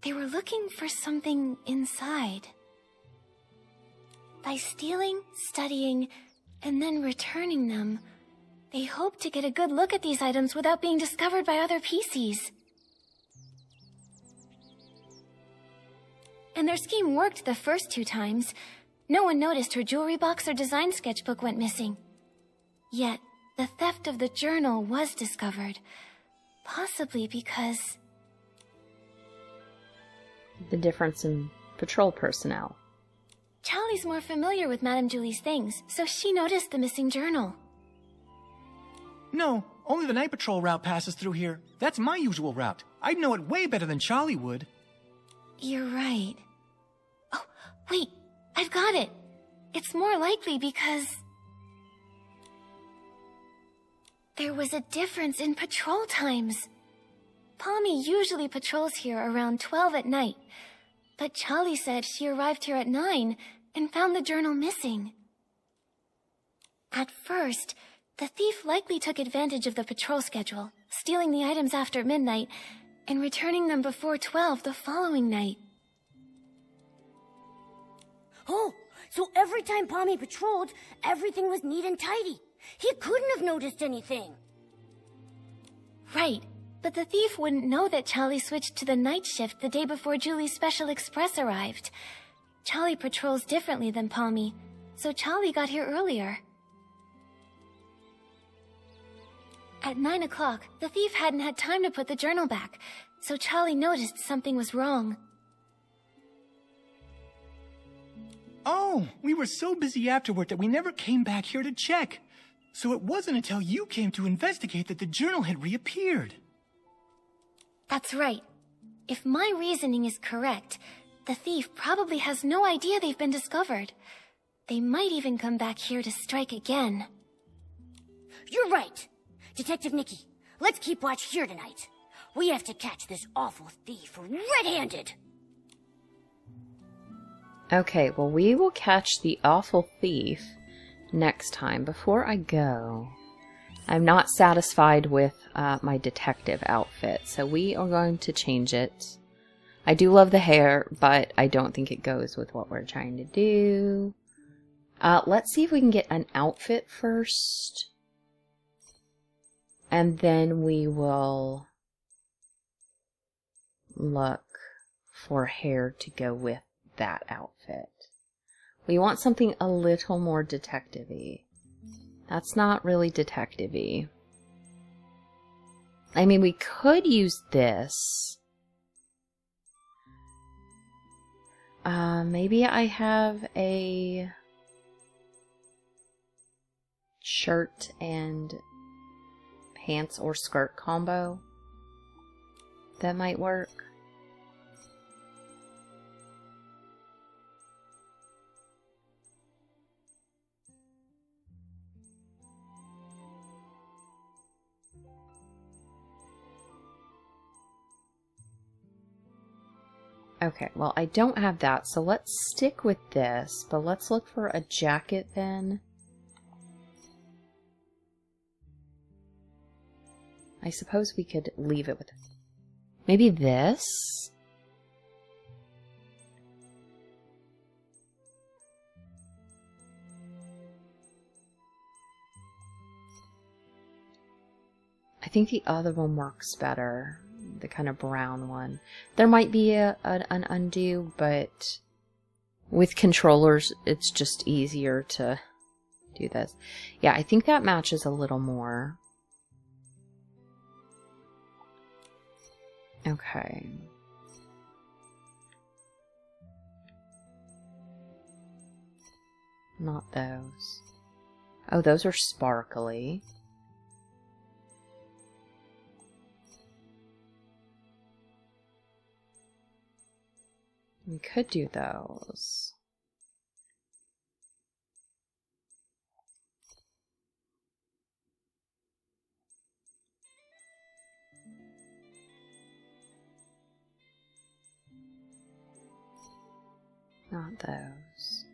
they were looking for something inside. By stealing, studying, and then returning them, they hoped to get a good look at these items without being discovered by other PCs. And their scheme worked the first 2 times. No one noticed her jewelry box or design sketchbook went missing. Yet, the theft of the journal was discovered. Possibly because... The difference in patrol personnel. Charlie's more familiar with Madame Julie's things, so she noticed the missing journal. No, only the night patrol route passes through here. That's my usual route. I'd know it way better than Charlie would. You're right. Oh, wait, I've got it. It's more likely because... there was a difference in patrol times. Palmy usually patrols here around 12 at night, but Charlie said she arrived here at 9 and found the journal missing. At first, the thief likely took advantage of the patrol schedule, stealing the items after midnight and returning them before 12 the following night. Oh, so every time Palmy patrolled, everything was neat and tidy. He couldn't have noticed anything. Right, but the thief wouldn't know that Charlie switched to the night shift the day before Julie's Special Express arrived. Charlie patrols differently than Palmy, so Charlie got here earlier. At 9 o'clock, the thief hadn't had time to put the journal back, so Charlie noticed something was wrong. Oh, we were so busy afterward that we never came back here to check. So it wasn't until you came to investigate that the journal had reappeared. That's right. If my reasoning is correct, the thief probably has no idea they've been discovered. They might even come back here to strike again. You're right. Detective Nikki, let's keep watch here tonight. We have to catch this awful thief red-handed. Okay, well, we will catch the awful thief next time. Before I go, I'm not satisfied with my detective outfit, so we are going to change it. I do love the hair, but I don't think it goes with what we're trying to do. Let's see if we can get an outfit first. And then we will look for hair to go with that outfit. We want something a little more detective-y. That's not really detective-y. I mean, we could use this. Maybe I have a shirt and pants or skirt combo. That might work. Okay, well, I don't have that, so let's stick with this, but let's look for a jacket then. I suppose we could leave it with maybe this? I think the other one works better. The kind of brown one. There might be an undo, but with controllers, it's just easier to do this. Yeah, I think that matches a little more. Okay. Not those. Oh, those are sparkly. We could do those. Not those.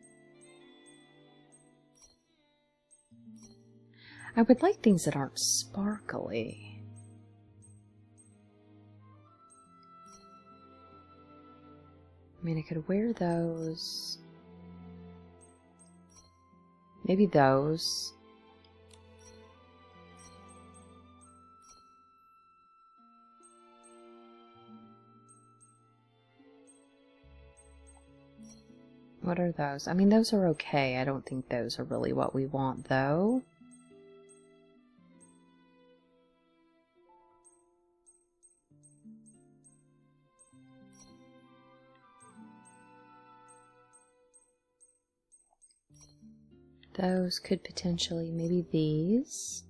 I would like things that aren't sparkly. I mean, I could wear those. Maybe those. What are those? I mean, those are okay. I don't think those are really what we want, though. Those could potentially, maybe these.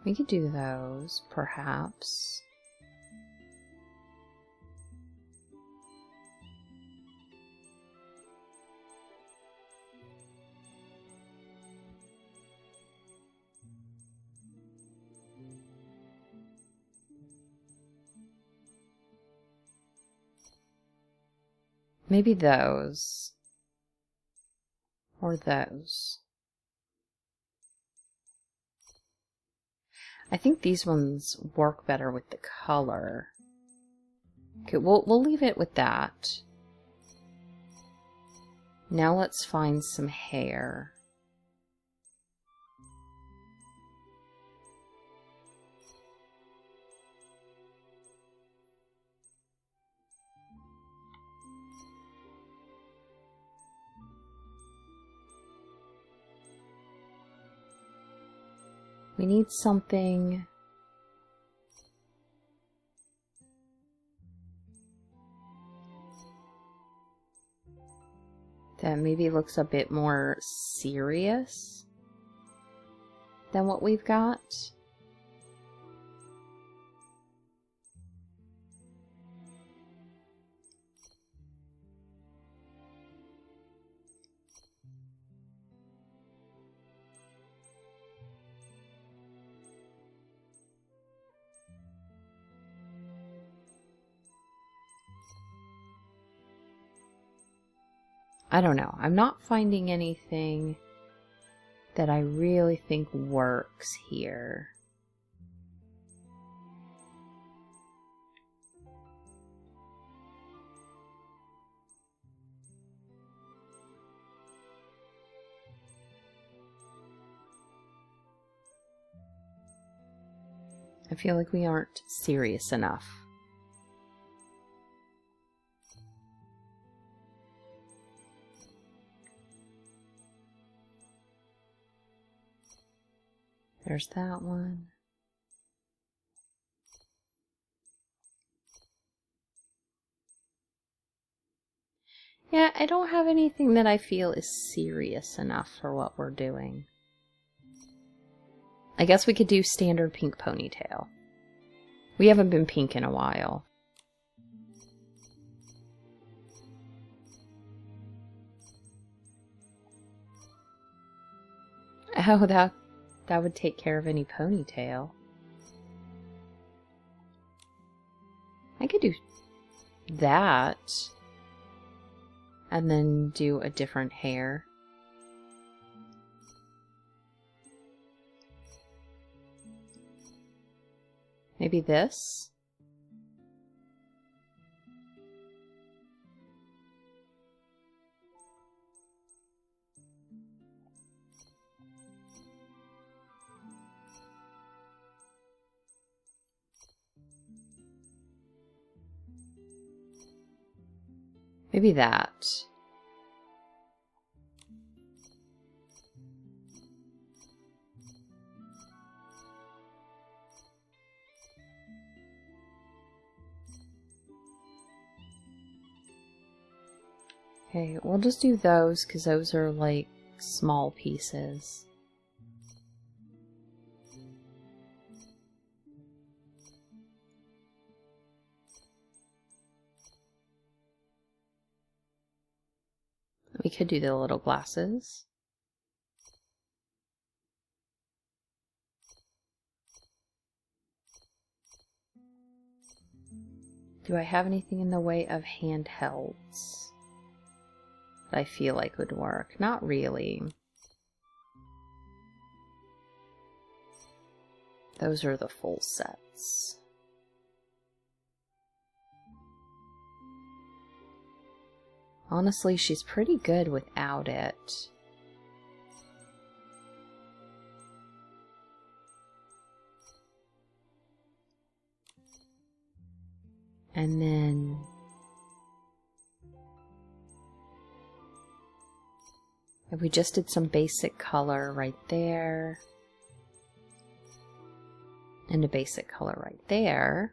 We could do those, perhaps. Maybe those. Or those. I think these ones work better with the color. Okay, we'll leave it with that. Now let's find some hair. We need something... that maybe looks a bit more serious than what we've got. I don't know. I'm not finding anything that I really think works here. I feel like we aren't serious enough. There's that one. Yeah, I don't have anything that I feel is serious enough for what we're doing. I guess we could do standard pink ponytail. We haven't been pink in a while. Oh, that would take care of any ponytail. I could do that. And then do a different hair. Maybe this? Maybe that. Okay, we'll just do those because those are like small pieces. We could do the little glasses. Do I have anything in the way of handhelds that I feel like would work? Not really. Those are the full sets. Honestly, she's pretty good without it. And then if we just did some basic color right there, and a basic color right there.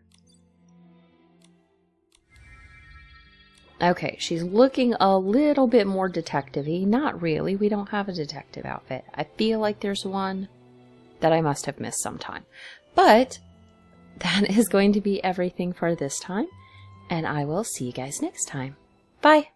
Okay, she's looking a little bit more detective-y. Not really, we don't have a detective outfit. I feel like there's one that I must have missed sometime. But that is going to be everything for this time, and I will see you guys next time. Bye!